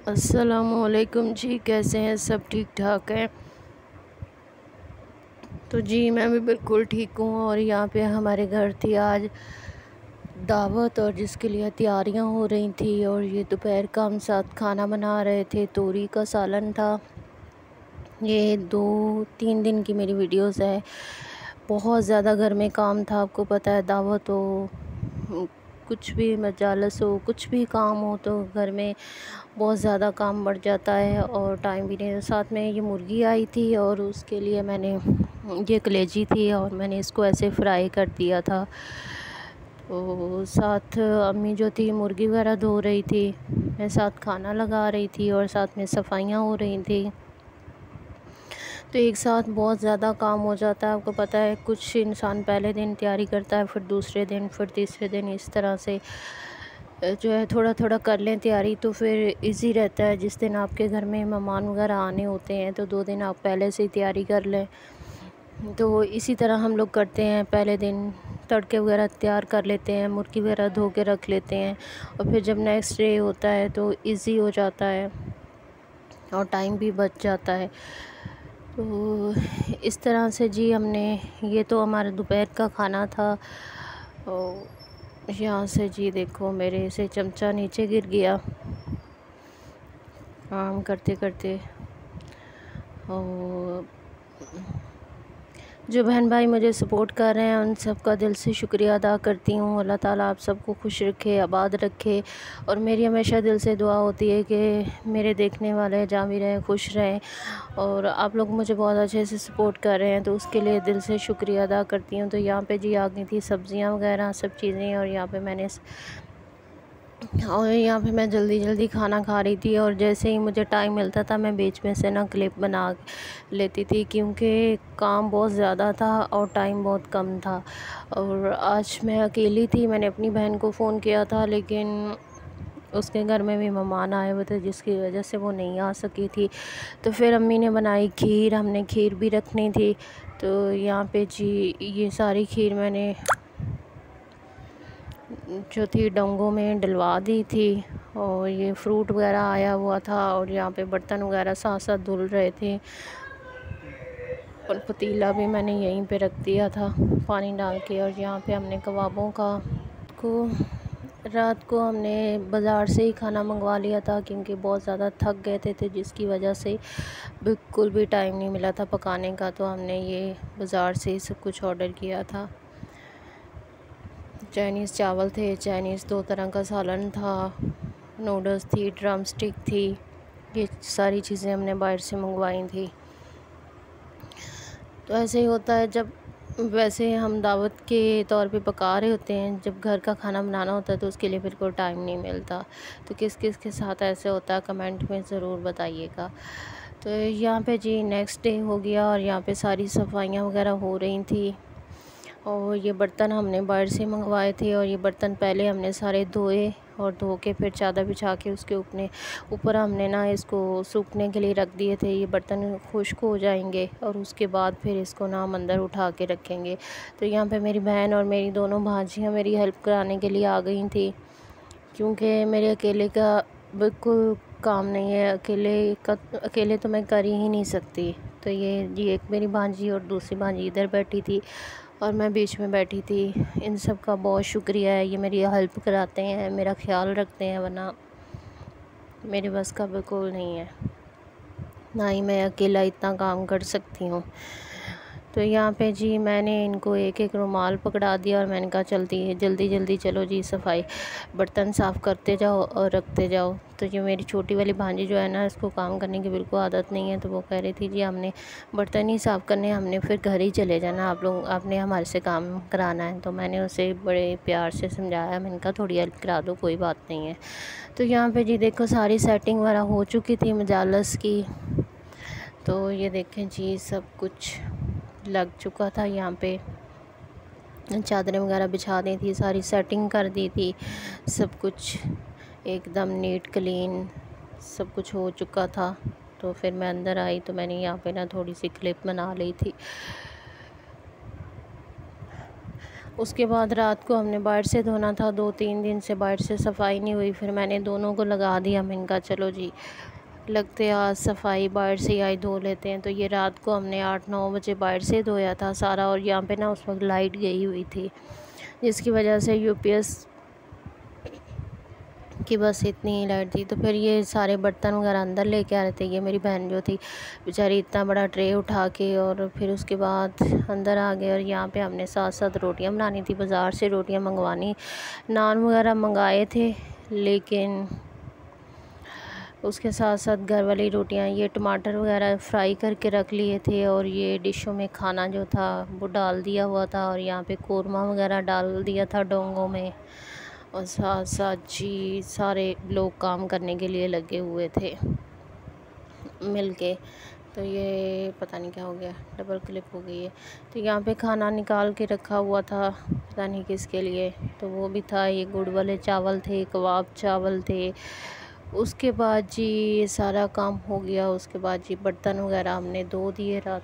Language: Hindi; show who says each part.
Speaker 1: अस्सलामुअलैकुम जी, कैसे हैं? सब ठीक ठाक हैं? तो जी मैं भी बिल्कुल ठीक हूँ। और यहाँ पे हमारे घर थी आज दावत, और जिसके लिए तैयारियाँ हो रही थी। और ये दोपहर का हम साथ खाना बना रहे थे, तोरी का सालन था। ये 2-3 दिन की मेरी वीडियोस है। बहुत ज़्यादा घर में काम था, आपको पता है, दावत हो, कुछ भी मजालस हो, कुछ भी काम हो तो घर में बहुत ज़्यादा काम बढ़ जाता है और टाइम भी नहीं। साथ में ये मुर्गी आई थी और उसके लिए मैंने, ये कलेजी थी और मैंने इसको ऐसे फ्राई कर दिया था। तो साथ अम्मी जो थी मुर्गी वगैरह धो रही थी, मैं साथ खाना लगा रही थी और साथ में सफाइयाँ हो रही थी। तो एक साथ बहुत ज़्यादा काम हो जाता है, आपको पता है। कुछ इंसान पहले दिन तैयारी करता है, फिर दूसरे दिन, फिर तीसरे दिन, इस तरह से जो है थोड़ा थोड़ा कर लें तैयारी, तो फिर इजी रहता है। जिस दिन आपके घर में मेहमान वगैरह आने होते हैं तो 2 दिन आप पहले से ही तैयारी कर लें। तो इसी तरह हम लोग करते हैं, पहले दिन तड़के वगैरह तैयार कर लेते हैं, मुर्गी वगैरह धो के रख लेते हैं, और फिर जब नेक्स्ट डे होता है तो इजी हो जाता है और टाइम भी बच जाता है। तो इस तरह से जी हमने, ये तो हमारा दोपहर का खाना था। और यहाँ से जी देखो मेरे से चमचा नीचे गिर गया काम करते करते। और जो बहन भाई मुझे सपोर्ट कर रहे हैं उन सब का दिल से शुक्रिया अदा करती हूँ। अल्लाह ताला आप सबको खुश रखे, आबाद रखे। और मेरी हमेशा दिल से दुआ होती है कि मेरे देखने वाले जहाँ भी रहें खुश रहें। और आप लोग मुझे बहुत अच्छे से सपोर्ट कर रहे हैं तो उसके लिए दिल से शुक्रिया अदा करती हूँ। तो यहाँ पे जी आ गई थी सब्ज़ियाँ वगैरह सब चीज़ें, और यहाँ पे मैं जल्दी जल्दी खाना खा रही थी। और जैसे ही मुझे टाइम मिलता था मैं बीच में से ना क्लिप बना लेती थी, क्योंकि काम बहुत ज़्यादा था और टाइम बहुत कम था। और आज मैं अकेली थी, मैंने अपनी बहन को फ़ोन किया था लेकिन उसके घर में भी मेहमान आए हुए थे जिसकी वजह से वो नहीं आ सकी थी। तो फिर अम्मी ने बनाई खीर, हमने खीर भी रखनी थी। तो यहाँ पे जी ये सारी खीर मैंने जो थी डोंगों में डलवा दी थी। और ये फ्रूट वगैरह आया हुआ था और यहाँ पे बर्तन वगैरह साथ साथ धुल रहे थे। और पतीला भी मैंने यहीं पे रख दिया था पानी डाल के। और यहाँ पे हमने कबाबों को रात को हमने बाज़ार से ही खाना मंगवा लिया था, क्योंकि बहुत ज़्यादा थक गए थे जिसकी वजह से बिल्कुल भी टाइम नहीं मिला था पकाने का। तो हमने ये बाज़ार से ही सब कुछ ऑर्डर किया था। चाइनीज़ चावल थे, चाइनीज़ 2 तरह का सालन था, नूडल्स थी, ड्रम स्टिक थी, ये सारी चीज़ें हमने बाहर से मंगवाई थी। तो ऐसे ही होता है जब, वैसे हम दावत के तौर पे पका रहे होते हैं, जब घर का खाना बनाना होता है तो उसके लिए बिल्कुल टाइम नहीं मिलता। तो किस किस के साथ ऐसे होता है कमेंट में ज़रूर बताइएगा। तो यहाँ पे जी नेक्स्ट डे हो गया और यहाँ पे सारी सफाइयाँ वगैरह हो रही थी। और ये बर्तन हमने बाहर से मंगवाए थे और ये बर्तन पहले हमने सारे धोए और धो के फिर चादर बिछा के उसके ऊपर हमने ना इसको सूखने के लिए रख दिए थे। ये बर्तन खुश्क हो जाएंगे और उसके बाद फिर इसको ना हम अंदर उठा के रखेंगे। तो यहाँ पे मेरी बहन और मेरी दोनों भांजियाँ मेरी हेल्प कराने के लिए आ गई थी, क्योंकि मेरे अकेले का बिल्कुल काम नहीं है, अकेले तो मैं कर ही नहीं सकती। तो ये एक मेरी भांजी और दूसरी भांजी इधर बैठी थी और मैं बीच में बैठी थी। इन सब का बहुत शुक्रिया है, ये मेरी हेल्प कराते हैं, मेरा ख्याल रखते हैं, वरना मेरे बस का बिल्कुल नहीं है, ना ही मैं अकेला इतना काम कर सकती हूँ। तो यहाँ पे जी मैंने इनको एक एक रुमाल पकड़ा दिया और मैंने कहा जल्दी जल्दी चलो जी, सफाई बर्तन साफ़ करते जाओ और रखते जाओ। तो जो मेरी छोटी वाली भांजी जो है ना, इसको काम करने की बिल्कुल आदत नहीं है, तो वो कह रही थी जी हमने बर्तन ही साफ़ करने, हमने फिर घर ही चले जाना, आपने हमारे से काम कराना है। तो मैंने उसे बड़े प्यार से समझाया, मैंने कहा थोड़ी हेल्प करा दो, कोई बात नहीं है। तो यहाँ पर जी देखो सारी सेटिंग वगैरह हो चुकी थी मजालस की। तो ये देखें जी सब कुछ लग चुका था, यहाँ पे चादरें वगैरह बिछा दी थी, सारी सेटिंग कर दी थी, सब कुछ एकदम नीट क्लीन सब कुछ हो चुका था। तो फिर मैं अंदर आई तो मैंने यहाँ पे ना थोड़ी सी क्लिप बना ली थी। उसके बाद रात को हमने बाहर से धोना था, 2-3 दिन से बाहर से सफाई नहीं हुई। फिर मैंने दोनों को लगा दिया, मैंने कहा चलो जी लगते आज सफाई बाहर से ही आज धो लेते हैं। तो ये रात को हमने 8-9 बजे बाहर से धोया था सारा। और यहाँ पे ना उस वक्त लाइट गई हुई थी, जिसकी वजह से यूपीएस कि बस इतनी ही लाइट थी। तो फिर ये सारे बर्तन वगैरह अंदर लेके आ रहे थे। ये मेरी बहन जो थी बेचारी इतना बड़ा ट्रे उठा के, और फिर उसके बाद अंदर आ गए। और यहाँ पे हमने साथ साथ रोटियां बनानी थी, बाज़ार से रोटियां मंगवानी, नान वगैरह मंगाए थे, लेकिन उसके साथ साथ घर वाली रोटियां, ये टमाटर वगैरह फ्राई करके रख लिए थे, और ये डिशों में खाना जो था वो डाल दिया हुआ था। और यहाँ पे कोरमा वगैरह डाल दिया था डोंगों में। और साथ साथ जी सारे लोग काम करने के लिए लगे हुए थे मिलके। तो ये पता नहीं क्या हो गया, डबल क्लिप हो गई है। तो यहाँ पे खाना निकाल के रखा हुआ था, पता नहीं किसके लिए। तो वो भी था, ये गुड़ वाले चावल थे, कबाब चावल थे। उसके बाद जी ये सारा काम हो गया। उसके बाद जी बर्तन वगैरह हमने धो दिए रात